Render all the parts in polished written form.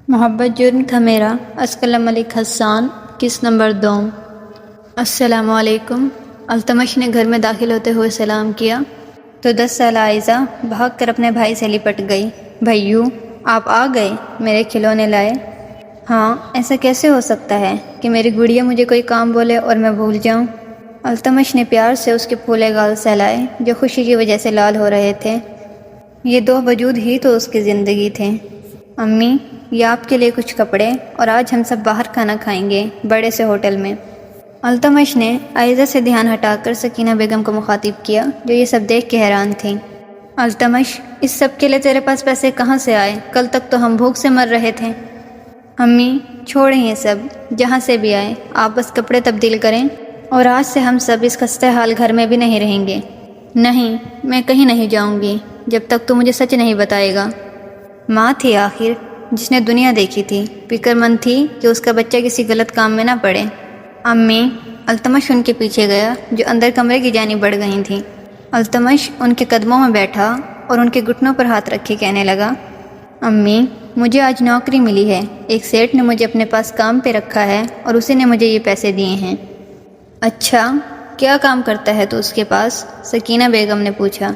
محبت جرم تھا میرا اسکلم ملک حسان کس نمبر دوم۔ السلام علیکم۔ التمش نے گھر میں داخل ہوتے ہوئے سلام کیا تو 10 سالہ عائزہ بھاگ کر اپنے بھائی سے لپٹ گئی۔ بھائیو، آپ آ گئے، میرے کھلونے لائے؟ ہاں، ایسا کیسے ہو سکتا ہے کہ میری گڑیا مجھے کوئی کام بولے اور میں بھول جاؤں؟ التمش نے پیار سے اس کے پھولے گال سہلائے جو خوشی کی وجہ سے لال ہو رہے تھے۔ یہ دو وجود ہی تو اس کی زندگی تھے۔ امی، یہ آپ کے لیے کچھ کپڑے، اور آج ہم سب باہر کھانا کھائیں گے بڑے سے ہوٹل میں۔ التمش نے عائزہ سے دھیان ہٹا کر سکینہ بیگم کو مخاطب کیا جو یہ سب دیکھ کے حیران تھیں۔ التمش، اس سب کے لیے تیرے پاس پیسے کہاں سے آئے؟ کل تک تو ہم بھوک سے مر رہے تھے۔ امی، چھوڑیں یہ سب، جہاں سے بھی آئے آپ بس کپڑے تبدیل کریں، اور آج سے ہم سب اس خستہ حال گھر میں بھی نہیں رہیں گے۔ نہیں، میں کہیں نہیں جاؤں گی جب تک تو مجھے سچ نہیں بتائے گا۔ ماں تھی آخر، جس نے دنیا دیکھی تھی، فکر مند تھی کہ اس کا بچہ کسی غلط کام میں نہ پڑے۔ امی، التمش ان کے پیچھے گیا جو اندر کمرے کی جانب بڑھ گئی تھیں۔ التمش ان کے قدموں میں بیٹھا اور ان کے گھٹنوں پر ہاتھ رکھے کہنے لگا، امی، مجھے آج نوکری ملی ہے، ایک سیٹ نے مجھے اپنے پاس کام پہ رکھا ہے اور اسی نے مجھے یہ پیسے دیے ہیں۔ اچھا، کیا کام کرتا ہے تو اس کے پاس؟ سکینہ بیگم نے پوچھا۔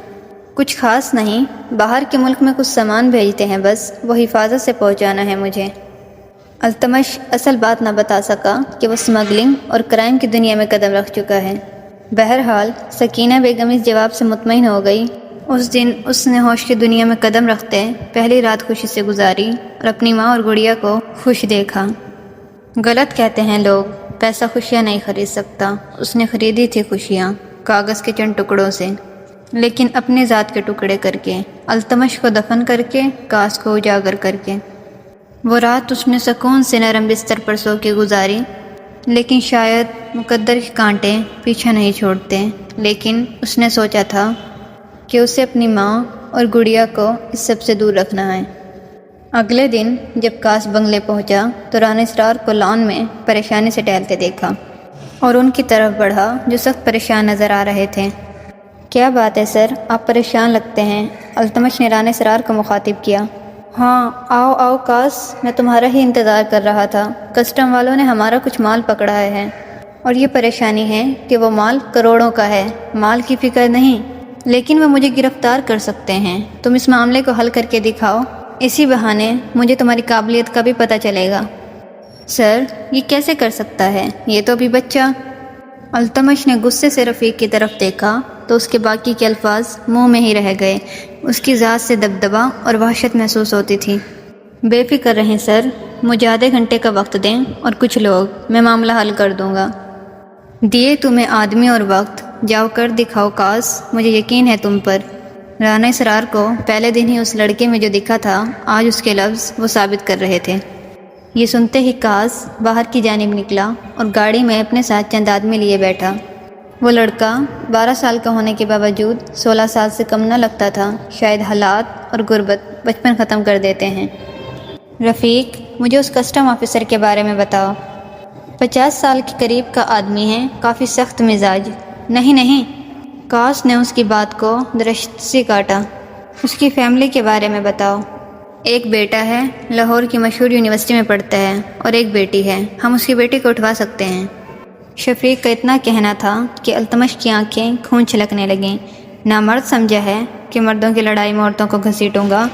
کچھ خاص نہیں، باہر کے ملک میں کچھ سامان بھیجتے ہیں، بس وہ حفاظت سے پہنچانا ہے مجھے۔ التمش اصل بات نہ بتا سکا کہ وہ اسمگلنگ اور کرائم کی دنیا میں قدم رکھ چکا ہے۔ بہرحال سکینہ بیگم اس جواب سے مطمئن ہو گئی۔ اس دن اس نے ہوش کی دنیا میں قدم رکھتے پہلی رات خوشی سے گزاری اور اپنی ماں اور گڑیا کو خوش دیکھا۔ غلط کہتے ہیں لوگ، پیسہ خوشیاں نہیں خرید سکتا۔ اس نے خریدی تھی خوشیاں کاغذ کے چند ٹکڑوں سے، لیکن اپنے ذات کے ٹکڑے کر کے، التمش کو دفن کر کے، کاس کو اجاگر کر کے۔ وہ رات اس نے سکون سے نرم بستر پر سو کے گزاری، لیکن شاید مقدر کے کانٹے پیچھا نہیں چھوڑتے، لیکن اس نے سوچا تھا کہ اسے اپنی ماں اور گڑیا کو اس سب سے دور رکھنا ہے۔ اگلے دن جب کاس بنگلے پہنچا تو رانا اسرار کو لان میں پریشانی سے ٹہلتے دیکھا اور ان کی طرف بڑھا جو سخت پریشان نظر آ رہے تھے۔ کیا بات ہے سر، آپ پریشان لگتے ہیں؟ التمش نے رانا اسرار کو مخاطب کیا۔ ہاں، آؤ آؤ کاس، میں تمہارا ہی انتظار کر رہا تھا۔ کسٹم والوں نے ہمارا کچھ مال پکڑا ہے اور یہ پریشانی ہے کہ وہ مال کروڑوں کا ہے۔ مال کی فکر نہیں، لیکن وہ مجھے گرفتار کر سکتے ہیں۔ تم اس معاملے کو حل کر کے دکھاؤ، اسی بہانے مجھے تمہاری قابلیت کا بھی پتہ چلے گا۔ سر، یہ کیسے کر سکتا ہے؟ یہ تو ابھی بچہ۔ التمش نے غصے سے رفیق کی طرف دیکھا تو اس کے باقی کے الفاظ منہ میں ہی رہ گئے۔ اس کی ذات سے دبدبا اور وحشت محسوس ہوتی تھی۔ بے فکر رہیں سر، مجھے آدھے گھنٹے کا وقت دیں اور کچھ لوگ، میں معاملہ حل کر دوں گا۔ دیے تمہیں آدمی اور وقت، جاؤ کر دکھاؤ کاس، مجھے یقین ہے تم پر۔ رانا اسرار کو پہلے دن ہی اس لڑکے میں جو دکھا تھا، آج اس کے لفظ وہ ثابت کر رہے تھے۔ یہ سنتے ہی کاس باہر کی جانب نکلا اور گاڑی میں اپنے ساتھ چند آدمی لیے بیٹھا۔ وہ لڑکا 12 سال کا ہونے کے باوجود 16 سال سے کم نہ لگتا تھا۔ شاید حالات اور غربت بچپن ختم کر دیتے ہیں۔ رفیق، مجھے اس کسٹم آفیسر کے بارے میں بتاؤ۔ 50 سال کے قریب کا آدمی ہے، کافی سخت مزاج۔ نہیں، کاس نے اس کی بات کو درست سے کاٹا۔ اس کی فیملی کے بارے میں بتاؤ۔ ایک بیٹا ہے، لاہور کی مشہور یونیورسٹی میں پڑھتا ہے، اور ایک بیٹی ہے، ہم اس کی بیٹی کو اٹھوا سکتے ہیں۔ شفیق کا اتنا کہنا تھا کہ التمش کی آنکھیں خون چھلکنے لگیں۔ نامرد سمجھا ہے کہ مردوں کی لڑائی میں عورتوں کو گھسیٹوں گا؟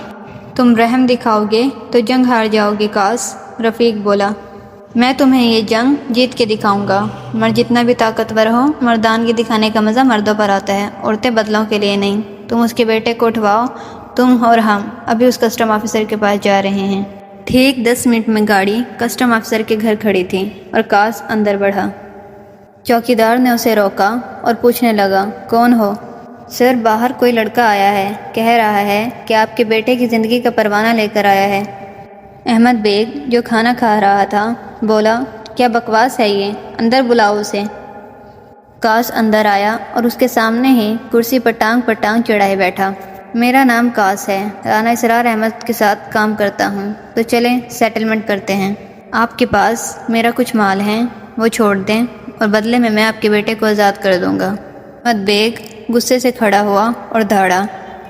تم رحم دکھاؤ گے تو جنگ ہار جاؤ گے کاس، رفیق بولا۔ میں تمہیں یہ جنگ جیت کے دکھاؤں گا۔ مرد جتنا بھی طاقتور ہو، مردانگی دکھانے کا مزہ مردوں پر آتا ہے، عورتیں بدلوں کے لیے نہیں۔ تم اس کے بیٹے کو اٹھواؤ، تم اور ہم ابھی اس کسٹم آفیسر کے پاس جا رہے ہیں۔ ٹھیک 10 منٹ میں گاڑی کسٹم آفیسر کے گھر کھڑی تھی اور کاس اندر بڑھا۔ چوکیدار نے اسے روکا اور پوچھنے لگا، کون ہو؟ سر، باہر کوئی لڑکا آیا ہے، کہہ رہا ہے کہ آپ کے بیٹے کی زندگی کا پروانہ لے کر آیا ہے۔ احمد بیگ جو کھانا کھا رہا تھا بولا، کیا بکواس ہے یہ، اندر بلاؤ اسے۔ کاس اندر آیا اور اس کے سامنے ہی کرسی پر ٹانگ چڑھائے بیٹھا۔ میرا نام کاس ہے، رانا اسرار احمد کے ساتھ کام کرتا ہوں، تو چلیں سیٹلمنٹ کرتے ہیں۔ آپ کے پاس میرا کچھ مال ہے، وہ چھوڑ دیں اور بدلے میں آپ کے بیٹے کو آزاد کر دوں گا۔ احمد بیگ غصے سے کھڑا ہوا اور دھاڑا،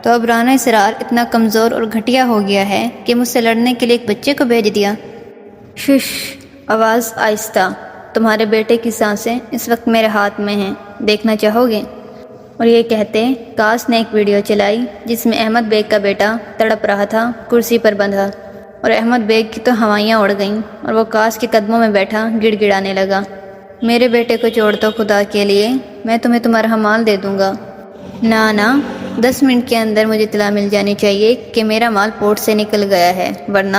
تو اب رانا اسرار اتنا کمزور اور گھٹیا ہو گیا ہے کہ مجھ سے لڑنے کے لیے ایک بچے کو بھیج دیا۔ شش، آواز آہستہ، تمہارے بیٹے کی سانسیں اس وقت میرے ہاتھ میں ہیں، دیکھنا چاہو گے؟ اور یہ کہتے کاس نے ایک ویڈیو چلائی جس میں احمد بیگ کا بیٹا تڑپ رہا تھا کرسی پر بندھا، اور احمد بیگ کی تو ہوائیاں اڑ گئیں اور وہ کاس کے قدموں میں بیٹھا گڑ گڑانے لگا۔ میرے بیٹے کو چھوڑ دو خدا کے لیے، میں تمہیں تمہارا مال دے دوں گا۔ نا 10 منٹ کے اندر مجھے اطلاع مل جانی چاہیے کہ میرا مال پورٹ سے نکل گیا ہے، ورنہ…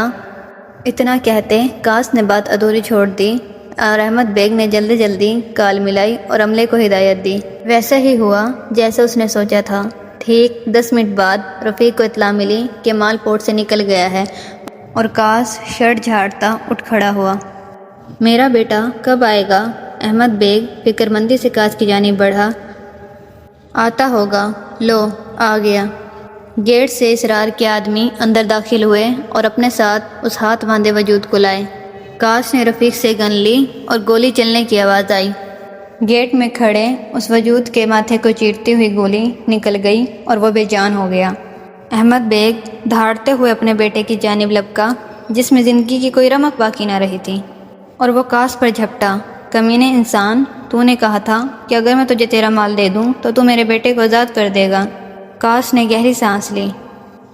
اتنا کہتے کاس نے بات ادھوری چھوڑ دی اور احمد بیگ نے جلدی جلدی کال ملائی اور عملے کو ہدایت دی۔ ویسا ہی ہوا جیسا اس نے سوچا تھا۔ ٹھیک 10 منٹ بعد رفیق کو اطلاع ملی کہ مال پورٹ سے نکل گیا ہے اور کاس شرٹ جھاڑتا اٹھ کھڑا ہوا۔ میرا بیٹا کب آئے گا؟ احمد بیگ فکر مندی سے کاس کی جانب بڑھا۔ آتا ہوگا، لو آ گیا۔ گیٹ سے اسرار کے آدمی اندر داخل ہوئے اور اپنے ساتھ اس ہاتھ باندھے وجود کو لائے۔ کاس نے رفیق سے گن لی اور گولی چلنے کی آواز آئی۔ گیٹ میں کھڑے اس وجود کے ماتھے کو چیرتی ہوئی گولی نکل گئی اور وہ بے جان ہو گیا۔ احمد بیگ دھاڑتے ہوئے اپنے بیٹے کی جانب لپکا جس میں زندگی کی کوئی رمق باقی نہ رہی تھی، اور وہ کاس پر جھپٹا۔ کمینے انسان، تو نے کہا تھا کہ اگر میں تجھے تیرا مال دے دوں تو میرے بیٹے کو آزاد کر دے گا۔ کاس نے گہری سانس لی۔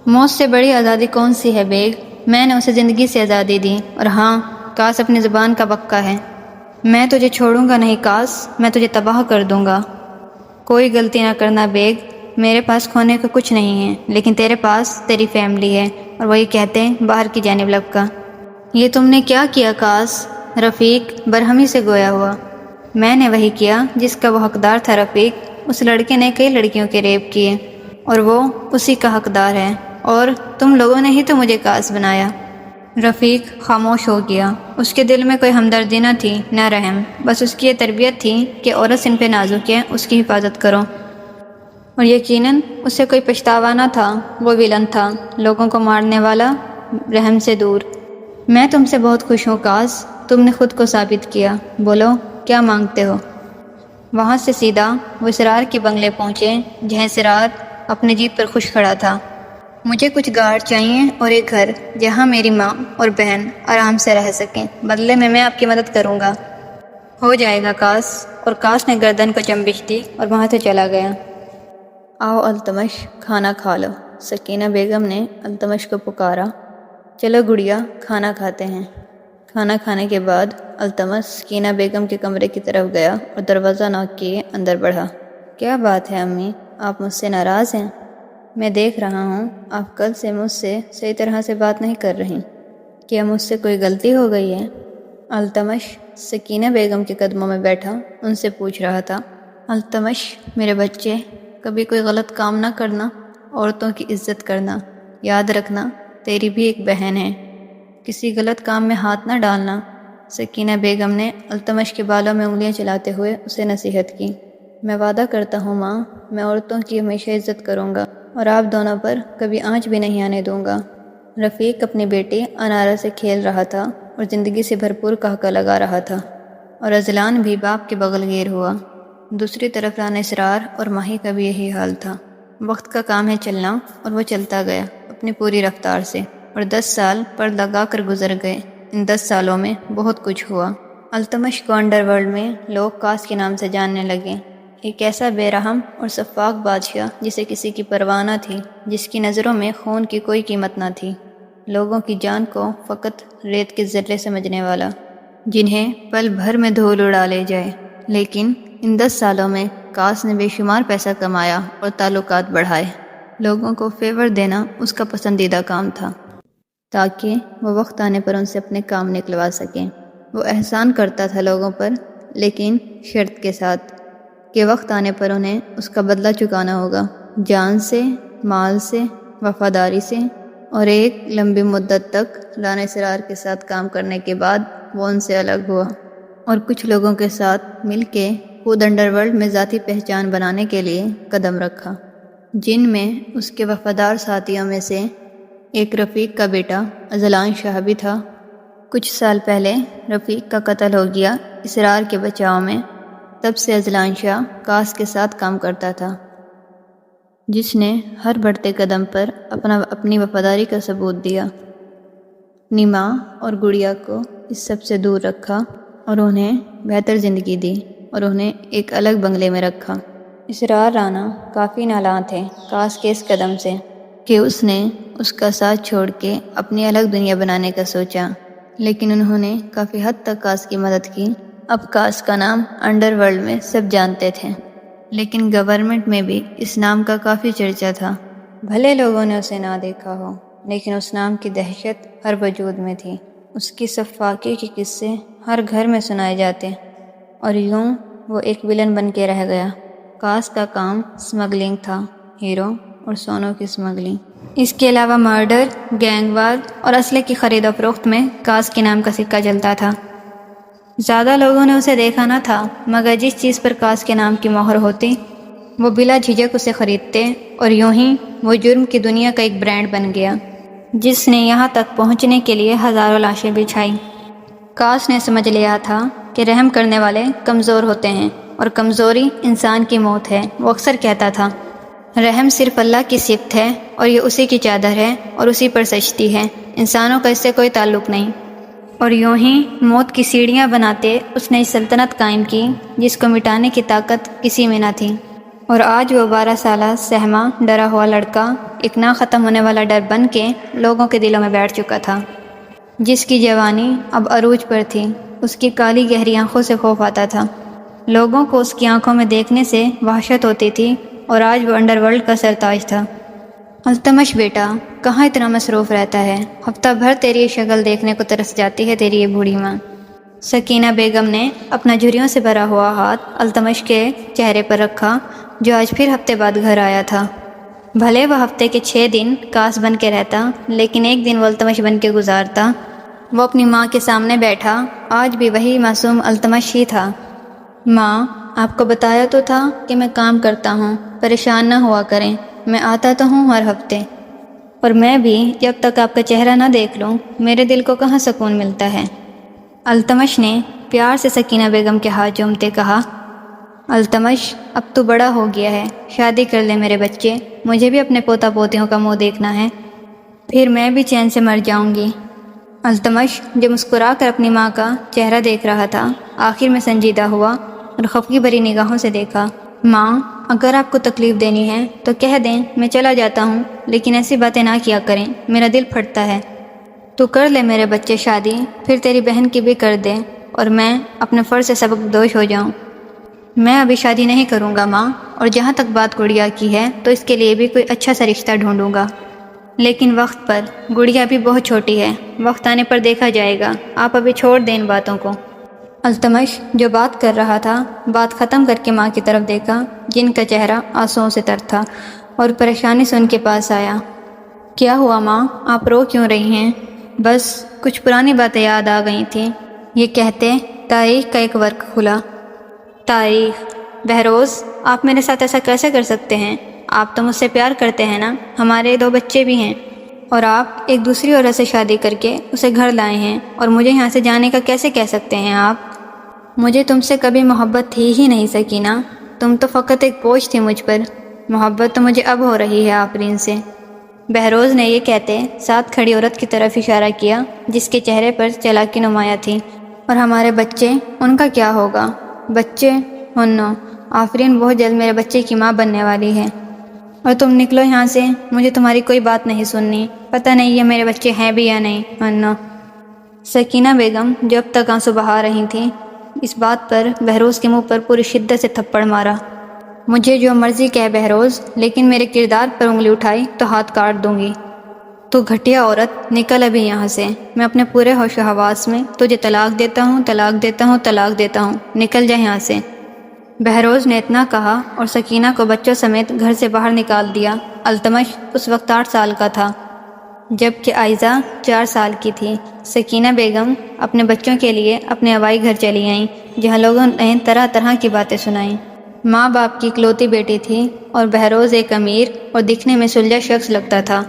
موت سے بڑی آزادی کون سی ہے بیگ؟ میں نے اسے زندگی سے آزادی دی، اور ہاں، کاس اپنی زبان کا پکا ہے۔ میں تجھے چھوڑوں گا نہیں کاس، میں تجھے تباہ کر دوں گا۔ کوئی غلطی نہ کرنا بیگ، میرے پاس کھونے کا کچھ نہیں ہے، لیکن تیرے پاس تیری فیملی ہے۔ اور وہی کہتے باہر کی جانب لپکا۔ یہ تم نے کیا کیا کاس؟ رفیق برہمی سے گویا ہوا۔ میں نے وہی کیا جس کا وہ حقدار تھا رفیق۔ اس لڑکے نے کئی لڑکیوں کے ریپ کیے اور وہ اسی کا حقدار ہے، اور تم لوگوں نے ہی تو مجھے کاس بنایا۔ رفیق خاموش ہو گیا۔ اس کے دل میں کوئی ہمدردی نہ تھی، نہ رحم، بس اس کی یہ تربیت تھی کہ عورت سن پہ نازک ہے، اس کی حفاظت کرو۔ اور یقیناً اسے کوئی پچھتاوا نہ تھا، وہ ویلن تھا، لوگوں کو مارنے والا، رحم سے دور۔ میں تم سے بہت خوش ہوں کاس، تم نے خود کو ثابت کیا۔ بولو کیا مانگتے ہو؟ وہاں سے سیدھا وہ اسرار کے بنگلے پہنچے جہاں اسرار اپنی جیت پر خوش کھڑا تھا۔ مجھے کچھ گارڈ چاہیے اور ایک گھر جہاں میری ماں اور بہن آرام سے رہ سکیں، بدلے میں آپ کی مدد کروں گا۔ ہو جائے گا کاس۔ اور کاس نے گردن کو چنبش دی اور وہاں سے چلا گیا۔ آؤ التمش، کھانا کھا لو، سکینہ بیگم نے التمش کو پکارا۔ چلو گڑیا، کھانا کھاتے ہیں۔ کھانا کھانے کے بعد التمش سکینہ بیگم کے کمرے کی طرف گیا اور دروازہ نوک کیے اندر بڑھا۔ کیا بات ہے امی، آپ مجھ سے ناراض ہیں؟ میں دیکھ رہا ہوں آپ کل سے مجھ سے صحیح طرح سے بات نہیں کر رہی۔ کیا مجھ سے کوئی غلطی ہو گئی ہے؟ التمش سکینہ بیگم کے قدموں میں بیٹھا ان سے پوچھ رہا تھا۔ التمش میرے بچے، کبھی کوئی غلط کام نہ کرنا، عورتوں کی عزت کرنا، یاد رکھنا تیری بھی ایک بہن ہے، کسی غلط کام میں ہاتھ نہ ڈالنا۔ سکینہ بیگم نے التمش کے بالوں میں انگلیاں چلاتے ہوئے اسے نصیحت کی۔ میں وعدہ کرتا ہوں ماں، میں عورتوں کی ہمیشہ عزت کروں گا اور آپ دونوں پر کبھی آنچ بھی نہیں آنے دوں گا۔ رفیق اپنی بیٹی انارا سے کھیل رہا تھا اور زندگی سے بھرپور قہقہ لگا رہا تھا، اور اذلان بھی باپ کے بغل گیر ہوا۔ دوسری طرف رانا اسرار اور ماہی کا بھی یہی حال تھا۔ وقت کا کام ہے چلنا، اور وہ چلتا گیا اپنی پوری رفتار سے، اور 10 سال پر لگا کر گزر گئے۔ ان 10 سالوں میں بہت کچھ ہوا۔ التمش کو انڈر ورلڈ میں لوگ کاس کے نام سے جاننے لگے، ایک ایسا بے رحم اور سفاک بادشاہ جسے کسی کی پرواہ نہ تھی، جس کی نظروں میں خون کی کوئی قیمت نہ تھی، لوگوں کی جان کو فقط ریت کے ذرے سمجھنے والا، جنہیں پل بھر میں دھول اڑا لے جائے۔ لیکن ان 10 سالوں میں کاس نے بے شمار پیسہ کمایا اور تعلقات بڑھائے۔ لوگوں کو فیور دینا اس کا پسندیدہ کام تھا، تاکہ وہ وقت آنے پر ان سے اپنے کام نکلوا سکیں۔ وہ احسان کرتا تھا لوگوں پر، لیکن شرط کے ساتھ کہ وقت آنے پر انہیں اس کا بدلہ چکانا ہوگا، جان سے، مال سے، وفاداری سے۔ اور ایک لمبی مدت تک رانا اسرار کے ساتھ کام کرنے کے بعد وہ ان سے الگ ہوا اور کچھ لوگوں کے ساتھ مل کے خود انڈر ورلڈ میں ذاتی پہچان بنانے کے لیے قدم رکھا، جن میں اس کے وفادار ساتھیوں میں سے ایک رفیق کا بیٹا اذلان شاہ بھی تھا۔ کچھ سال پہلے رفیق کا قتل ہو گیا اسرار کے بچاؤ میں، تب سے اذلان شاہ کاس کے ساتھ کام کرتا تھا۔ جس نے ہر بڑھتے قدم پر اپنی وفاداری کا ثبوت دیا، اپنی ماں اور گڑیا کو اس سب سے دور رکھا اور انہیں بہتر زندگی دی اور انہیں ایک الگ بنگلے میں رکھا۔ اسرار رانا کافی نالاں تھے کاس کے اس قدم سے کہ اس نے اس کا ساتھ چھوڑ کے اپنی الگ دنیا بنانے کا سوچا، لیکن انہوں نے کافی حد تک کاس کی مدد کی۔ اب کاس کا نام انڈر ورلڈ میں سب جانتے تھے، لیکن گورنمنٹ میں بھی اس نام کا کافی چرچا تھا۔ بھلے لوگوں نے اسے نہ دیکھا ہو، لیکن اس نام کی دہشت ہر وجود میں تھی۔ اس کی سفاکی کے قصے ہر گھر میں سنائے جاتے، اور یوں وہ ایک ولن بن کے رہ گیا۔ کاس کا کام سمگلنگ تھا، ہیرو اور سونوں کی سمگلنگ۔ اس کے علاوہ مرڈر، گینگ وار اور اسلحے کی خرید و فروخت میں کاس کے نام کا سکہ چلتا تھا۔ زیادہ لوگوں نے اسے دیکھا نہ تھا، مگر جس چیز پر کاس کے نام کی مہر ہوتی وہ بلا جھجک اسے خریدتے، اور یوں ہی وہ جرم کی دنیا کا ایک برانڈ بن گیا جس نے یہاں تک پہنچنے کے لیے ہزاروں لاشیں بچھائی۔ کاس نے سمجھ لیا تھا کہ رحم کرنے والے کمزور ہوتے ہیں اور کمزوری انسان کی موت ہے۔ وہ اکثر کہتا تھا، رحم صرف اللہ کی صفت ہے اور یہ اسی کی چادر ہے اور اسی پر سجتی ہے، انسانوں کا اس سے کوئی تعلق نہیں۔ اور یوں ہی موت کی سیڑھیاں بناتے اس نے سلطنت قائم کی جس کو مٹانے کی طاقت کسی میں نہ تھی۔ اور آج وہ 12 سالہ سہما ڈرا ہوا لڑکا ایک نہ ختم ہونے والا ڈر بن کے لوگوں کے دلوں میں بیٹھ چکا تھا، جس کی جوانی اب عروج پر تھی۔ اس کی کالی گہری آنکھوں سے خوف آتا تھا، لوگوں کو اس کی آنکھوں میں دیکھنے سے وحشت ہوتی تھی، اور آج وہ انڈر ورلڈ کا سرتاج تھا۔ التمش بیٹا، کہاں اتنا مصروف رہتا ہے؟ ہفتہ بھر تیری شکل دیکھنے کو ترس جاتی ہے تیری یہ بوڑھی ماں۔ سکینہ بیگم نے اپنا جھریوں سے بھرا ہوا ہاتھ التمش کے چہرے پر رکھا، جو آج پھر ہفتے بعد گھر آیا تھا۔ بھلے وہ ہفتے کے 6 دن کاس بن کے رہتا، لیکن ایک دن وہ التمش بن کے گزارتا۔ وہ اپنی ماں کے سامنے بیٹھا، آج بھی وہی معصوم التمش ہی تھا۔ ماں، آپ کو بتایا تو تھا کہ میں کام کرتا ہوں، پریشان نہ ہوا کریں، میں آتا تو ہوں ہر ہفتے، اور میں بھی جب تک آپ کا چہرہ نہ دیکھ لوں میرے دل کو کہاں سکون ملتا ہے۔ التمش نے پیار سے سکینہ بیگم کے ہاتھ چومتے کہا، التمش، اب تو بڑا ہو گیا ہے، شادی کر لے میرے بچے، مجھے بھی اپنے پوتا پوتیوں کا منہ دیکھنا ہے، پھر میں بھی چین سے مر جاؤں گی۔ التمش جو مسکرا کر اپنی ماں کا چہرہ دیکھ رہا تھا، آخر میں سنجیدہ ہوا اور خفگی بھری نگاہوں سے دیکھا۔ ماں، اگر آپ کو تکلیف دینی ہے تو کہہ دیں، میں چلا جاتا ہوں، لیکن ایسی باتیں نہ کیا کریں، میرا دل پھٹتا ہے۔ تو کر لے میرے بچے شادی، پھر تیری بہن کی بھی کر دے، اور میں اپنے فرض سے سبق دوش ہو جاؤں۔ میں ابھی شادی نہیں کروں گا ماں، اور جہاں تک بات گڑیا کی ہے تو اس کے لیے بھی کوئی اچھا سا رشتہ ڈھونڈوں گا، لیکن وقت پر۔ گڑیا بھی بہت چھوٹی ہے، وقت آنے پر دیکھا جائے گا، آپ ابھی چھوڑ دیں ان باتوں کو۔ التمش جو بات کر رہا تھا، بات ختم کر کے ماں کی طرف دیکھا، جن کا چہرہ آنسوؤں سے تر تھا، اور پریشانی سے ان کے پاس آیا۔ کیا ہوا ماں، آپ رو کیوں رہی ہیں؟ بس کچھ پرانی باتیں یاد آ گئی تھیں، یہ کہتے تاریخ کا ایک ورق کھلا۔ تاریخ؟ بہروز، آپ میرے ساتھ ایسا کیسے کر سکتے ہیں؟ آپ تو مجھ سے پیار کرتے ہیں نا، ہمارے 2 بچے بھی ہیں، اور آپ ایک دوسری عورت سے شادی کر کے اسے گھر لائے ہیں، اور مجھے یہاں سے جانے کا کیسے کہہ سکتے ہیں آپ؟ مجھے تم سے کبھی محبت تھی ہی نہیں سکینہ، تم تو فقط ایک بوجھ تھی مجھ پر، محبت تو مجھے اب ہو رہی ہے آفرین سے۔ بہروز نے یہ کہتے ساتھ کھڑی عورت کی طرف اشارہ کیا جس کے چہرے پر چالاکی نمایاں تھی۔ اور ہمارے بچے، ان کا کیا ہوگا؟ بچے؟ ہنو، آفرین بہت جلد میرے بچے کی ماں بننے والی ہے، اور تم نکلو یہاں سے، مجھے تمہاری کوئی بات نہیں سننی، پتہ نہیں یہ میرے بچے ہیں بھی یا نہیں۔ ہنو۔ سکینہ بیگم جو اب تک آنسو بہا رہی تھیں، اس بات پر بہروز کے منہ پر پوری شدت سے تھپڑ مارا۔ مجھے جو مرضی کہہ بہروز، لیکن میرے کردار پر انگلی اٹھائی تو ہاتھ کاٹ دوں گی۔ تو گھٹیا عورت، نکل ابھی یہاں سے، میں اپنے پورے ہوش و حواس میں تجھے طلاق دیتا ہوں، طلاق دیتا ہوں، طلاق دیتا ہوں، نکل جا یہاں سے۔ بہروز نے اتنا کہا اور سکینہ کو بچوں سمیت گھر سے باہر نکال دیا۔ التمش اس وقت 8 سال کا تھا، جبکہ آئزہ 4 سال کی تھی۔ سکینہ بیگم اپنے بچوں کے لیے اپنے آبائی گھر چلی آئیں، جہاں لوگوں نے طرح طرح کی باتیں سنائیں۔ ماں باپ کی اکلوتی بیٹی تھی، اور بہروز ایک امیر اور دکھنے میں سلجھا شخص لگتا تھا۔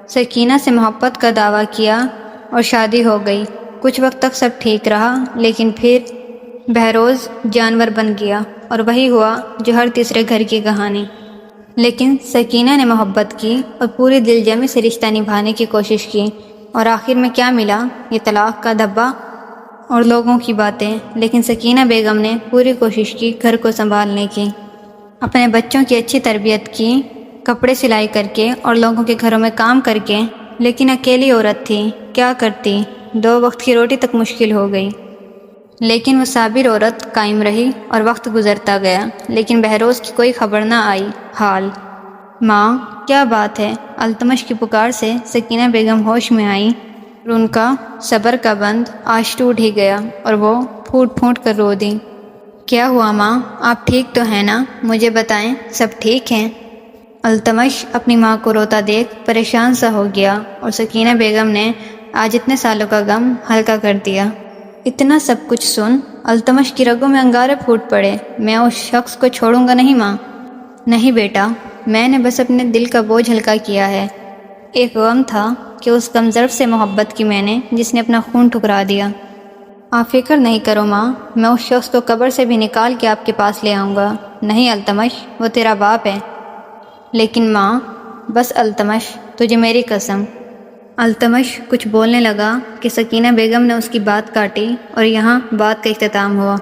سکینہ سے محبت کا دعویٰ کیا اور شادی ہو گئی۔ کچھ وقت تک سب ٹھیک رہا، لیکن پھر بہروز جانور بن گیا، اور وہی ہوا جو ہر تیسرے گھر کی کہانی۔ لیکن سکینہ نے محبت کی اور پوری دل جمی سے رشتہ نبھانے کی کوشش کی، اور آخر میں کیا ملا؟ یہ طلاق کا دھبا اور لوگوں کی باتیں۔ لیکن سکینہ بیگم نے پوری کوشش کی گھر کو سنبھالنے کی، اپنے بچوں کی اچھی تربیت کی، کپڑے سلائی کر کے اور لوگوں کے گھروں میں کام کر کے۔ لیکن اکیلی عورت تھی، کیا کرتی؟ 2 وقت کی روٹی تک مشکل ہو گئی۔ لیکن وہ صابر عورت قائم رہی اور وقت گزرتا گیا، لیکن بہروز کی کوئی خبر نہ آئی۔ حال ماں کیا بات ہے؟ التمش کی پکار سے سکینہ بیگم ہوش میں آئی اور ان کا صبر کا بند آج ٹوٹ ہی گیا اور وہ پھوٹ پھوٹ کر رو دیں۔ کیا ہوا ماں؟ آپ ٹھیک تو ہیں نا؟ مجھے بتائیں، سب ٹھیک ہیں؟ التمش اپنی ماں کو روتا دیکھ پریشان سا ہو گیا اور سکینہ بیگم نے آج اتنے سالوں کا غم ہلکا کر دیا۔ اتنا سب کچھ سن التمش کی رگوں میں انگارے پھوٹ پڑے۔ میں اس شخص کو چھوڑوں گا نہیں ماں۔ نہیں بیٹا، میں نے بس اپنے دل کا بوجھ ہلکا کیا ہے۔ ایک غم تھا کہ اس کمزرف سے محبت کی میں نے، جس نے اپنا خون ٹھکرا دیا۔ آپ فکر نہیں کرو ماں، میں اس شخص کو قبر سے بھی نکال کے آپ کے پاس لے آؤں گا۔ نہیں التمش، وہ تیرا باپ ہے۔ لیکن ماں، بس التمش، تجھے میری قسم۔ التمش کچھ بولنے لگا کہ سکینہ بیگم نے اس کی بات کاٹی اور یہاں بات کا اختتام ہوا۔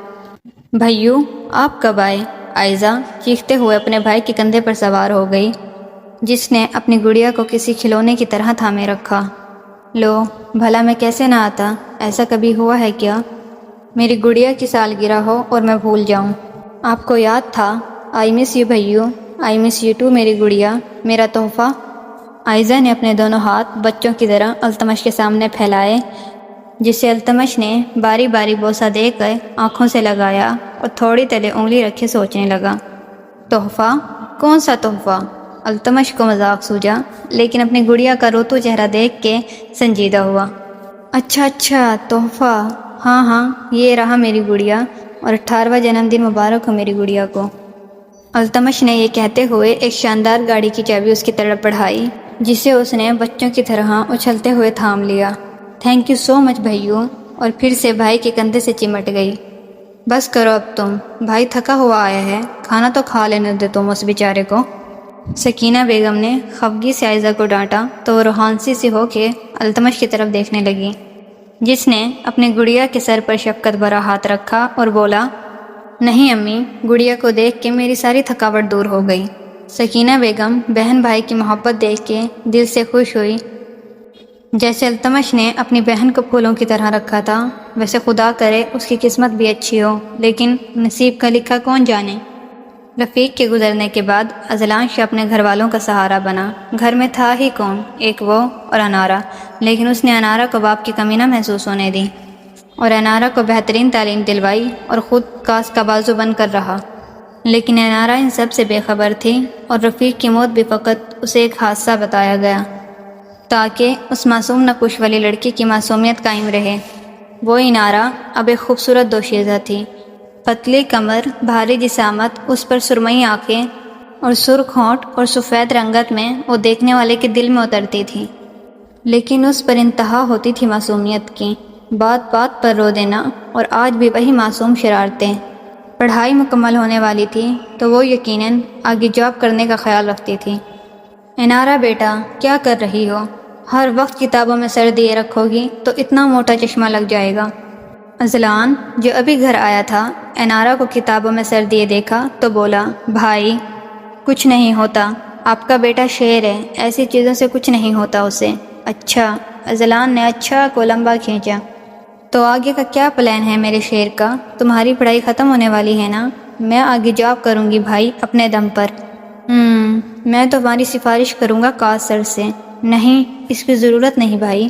بھائیو، آپ کب آئے؟ عائزہ چیختے ہوئے اپنے بھائی کے کندھے پر سوار ہو گئی، جس نے اپنی گڑیا کو کسی کھلونے کی طرح تھامے رکھا۔ لو، بھلا میں کیسے نہ آتا؟ ایسا کبھی ہوا ہے کیا؟ میری گڑیا کی سالگرہ ہو اور میں بھول جاؤں۔ آپ کو یاد تھا؟ آئی مس یو بھائیو، آئی مس یو ٹو میری گڑیا، میرا تحفہ۔ عائزہ نے اپنے دونوں ہاتھ بچوں کی طرح التمش کے سامنے پھیلائے، جسے التمش نے باری باری بوسہ دے کر آنکھوں سے لگایا اور تھوڑی تلے انگلی رکھے سوچنے لگا۔ تحفہ؟ کون سا تحفہ؟ التمش کو مذاق سوجا، لیکن اپنی گڑیا کا روتو چہرہ دیکھ کے سنجیدہ ہوا۔ اچھا تحفہ، ہاں ہاں، یہ رہا میری گڑیا، اور 18واں جنم دن مبارک ہو میری گڑیا کو۔ التمش نے یہ کہتے ہوئے ایک شاندار گاڑی کی چابی اس کی طرف بڑھائی، جسے اس نے بچوں کی طرح اچھلتے ہوئے تھام لیا۔ تھینک یو سو مچ بھائیو، اور پھر سے بھائی کے کندھے سے چمٹ گئی۔ بس کرو اب تم، بھائی تھکا ہوا آیا ہے، کھانا تو کھا لینے دے تم اس بیچارے کو۔ سکینہ بیگم نے خفگی سے عائزہ کو ڈانٹا تو وہ روحانسی سی ہو کے التمش کی طرف دیکھنے لگی، جس نے اپنی گڑیا کے سر پر شفقت بھرا ہاتھ رکھا اور بولا، نہیں امی، گڑیا کو دیکھ کے میری ساری تھکاوٹ دور ہو گئی۔ سکینہ بیگم بہن بھائی کی محبت دیکھ کے دل سے خوش ہوئی۔ جیسے التمش نے اپنی بہن کو پھولوں کی طرح رکھا تھا، ویسے خدا کرے اس کی قسمت بھی اچھی ہو، لیکن نصیب کا لکھا کون جانے۔ رفیق کے گزرنے کے بعد اذلان شاہ اپنے گھر والوں کا سہارا بنا۔ گھر میں تھا ہی کون؟ ایک وہ اور انارا، لیکن اس نے انارا کو باپ کی کمی نہ محسوس ہونے دی اور انارا کو بہترین تعلیم دلوائی اور خود کاس کا بازو بن کر رہا۔ لیکن انارا ان سب سے بے خبر تھی، اور رفیق کی موت بھی فقط اسے ایک حادثہ بتایا گیا تاکہ اس معصوم نقوش والی لڑکی کی معصومیت قائم رہے۔ وہ انارا اب ایک خوبصورت دوشیزہ تھی، پتلی کمر، بھاری جسامت، اس پر سرمئی آنکھیں اور سرخ ہونٹ اور سفید رنگت میں وہ دیکھنے والے کے دل میں اترتی تھی۔ لیکن اس پر انتہا ہوتی تھی معصومیت کی، بات بات پر رو دینا، اور آج بھی وہی معصوم شرارتیں۔ پڑھائی مکمل ہونے والی تھی تو وہ یقیناً آگے جاب کرنے کا خیال رکھتی تھی۔ انارا بیٹا، کیا کر رہی ہو؟ ہر وقت کتابوں میں سر دیے رکھو گی تو اتنا موٹا چشمہ لگ جائے گا۔ اذلان، جو ابھی گھر آیا تھا، انارا کو کتابوں میں سر دیے دیکھا تو بولا، بھائی کچھ نہیں ہوتا، آپ کا بیٹا شیر ہے، ایسی چیزوں سے کچھ نہیں ہوتا اسے۔ اچھا؟ اذلان نے اچھا کو لمبا کھینچا۔ تو آگے کا کیا پلان ہے میرے شیر کا؟ تمہاری پڑھائی ختم ہونے والی ہے نا؟ میں آگے جاب کروں گی بھائی، اپنے دم پر۔ میں تو تمہاری سفارش کروں گا کاس سر سے۔ نہیں، اس کی ضرورت نہیں بھائی۔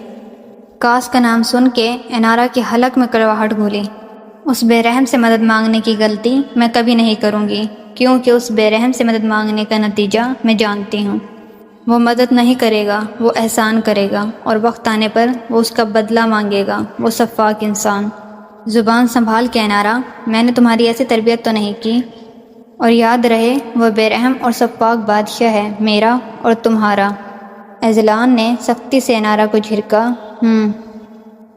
کاس کا نام سن کے انارا کی حلق میں کڑواہٹ گھولی۔ اس بے رحم سے مدد مانگنے کی غلطی میں کبھی نہیں کروں گی، کیونکہ اس بے رحم سے مدد مانگنے کا نتیجہ میں جانتی ہوں۔ وہ مدد نہیں کرے گا، وہ احسان کرے گا، اور وقت آنے پر وہ اس کا بدلہ مانگے گا، وہ شفاق انسان۔ زبان سنبھال کے انارا، میں نے تمہاری ایسی تربیت تو نہیں کی، اور یاد رہے وہ بے رحم اور شفاق بادشاہ ہے، میرا اور تمہارا۔ اذلان نے سختی سے انارا کو جھڑکا۔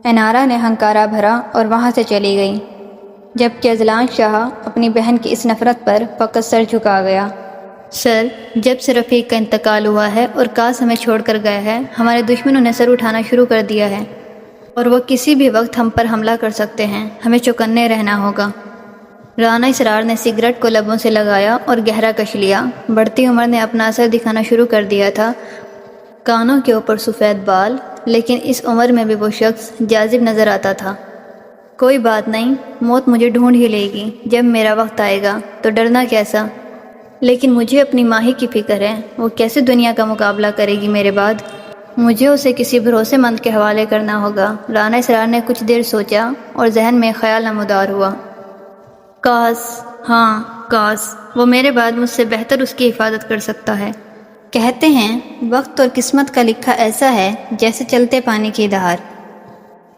انارا نے ہنکارا بھرا اور وہاں سے چلی گئی، جبکہ اذلان شاہ اپنی بہن کی اس نفرت پر فقط سر جھکا گیا۔ سر، جب سے رفیق کا انتقال ہوا ہے اور کاس ہمیں چھوڑ کر گیا ہے، ہمارے دشمنوں نے سر اٹھانا شروع کر دیا ہے اور وہ کسی بھی وقت ہم پر حملہ کر سکتے ہیں، ہمیں چوکنے رہنا ہوگا۔ رانا اسرار نے سگریٹ کو لبوں سے لگایا اور گہرا کش لیا۔ بڑھتی عمر نے اپنا اثر دکھانا شروع کر دیا تھا، کانوں کے اوپر سفید بال، لیکن اس عمر میں بھی وہ شخص جاذب نظر آتا تھا۔ کوئی بات نہیں، موت مجھے ڈھونڈ ہی لے گی، جب میرا وقت آئے گا تو ڈرنا کیسا۔ لیکن مجھے اپنی ماہی کی فکر ہے، وہ کیسے دنیا کا مقابلہ کرے گی میرے بعد؟ مجھے اسے کسی بھروسے مند کے حوالے کرنا ہوگا۔ رانا اسرار نے کچھ دیر سوچا اور ذہن میں خیال نمودار ہوا۔ کاش، ہاں کاش، وہ میرے بعد مجھ سے بہتر اس کی حفاظت کر سکتا ہے۔ کہتے ہیں وقت اور قسمت کا لکھا ایسا ہے جیسے چلتے پانی کی دھار،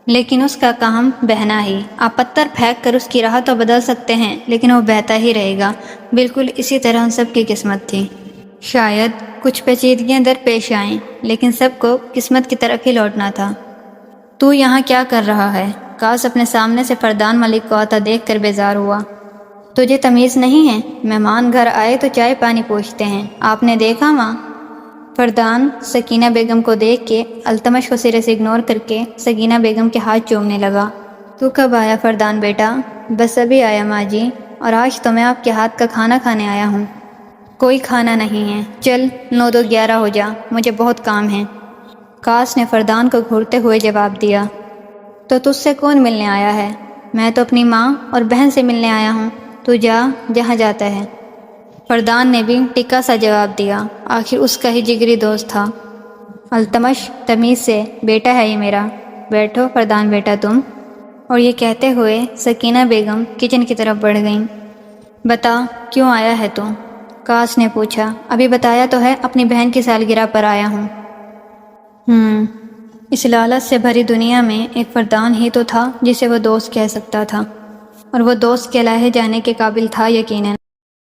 لیکن اس کا کام بہنا ہی۔ آپ پتھر پھینک کر اس کی راہ تو بدل سکتے ہیں، لیکن وہ بہتا ہی رہے گا۔ بالکل اسی طرح ہم سب کی قسمت تھی۔ شاید کچھ پیچیدگیاں درپیش آئیں، لیکن سب کو قسمت کی طرف ہی لوٹنا تھا۔ تو یہاں کیا کر رہا ہے؟ کاش اپنے سامنے سے فردان ملک کو آتا دیکھ کر بیزار ہوا۔ تجھے تمیز نہیں ہے؟ مہمان گھر آئے تو چائے پانی پوچھتے ہیں، آپ نے دیکھا ماں؟ فردان سکینہ بیگم کو دیکھ کے التمش کو سرے سے اگنور کر کے سکینہ بیگم کے ہاتھ چومنے لگا۔ تو کب آیا فردان بیٹا؟ بس ابھی آیا ماں جی، اور آج تو میں آپ کے ہاتھ کا کھانا کھانے آیا ہوں۔ کوئی کھانا نہیں ہے، چل 9 2 11 ہو جا، مجھے بہت کام ہے۔ کاش نے فردان کو گھورتے ہوئے جواب دیا۔ تو تجھ سے کون ملنے آیا ہے؟ میں تو اپنی ماں اور بہن سے ملنے آیا ہوں، تو جا جہاں جاتا ہے۔ فردان نے بھی ٹکا سا جواب دیا، آخر اس کا ہی جگری دوست تھا۔ التمش تمیز سے، بیٹا ہے یہ میرا، بیٹھو فردان بیٹا تم۔ اور یہ کہتے ہوئے سکینہ بیگم کچن کی طرف بڑھ گئیں۔ بتا کیوں آیا ہے تو؟ کاش نے پوچھا۔ ابھی بتایا تو ہے، اپنی بہن کی سالگرہ پر آیا ہوں۔ اس لالچ سے بھری دنیا میں ایک فردان ہی تو تھا جسے وہ دوست کہہ سکتا تھا، اور وہ دوست کہلائے جانے کے قابل تھا یقیناً۔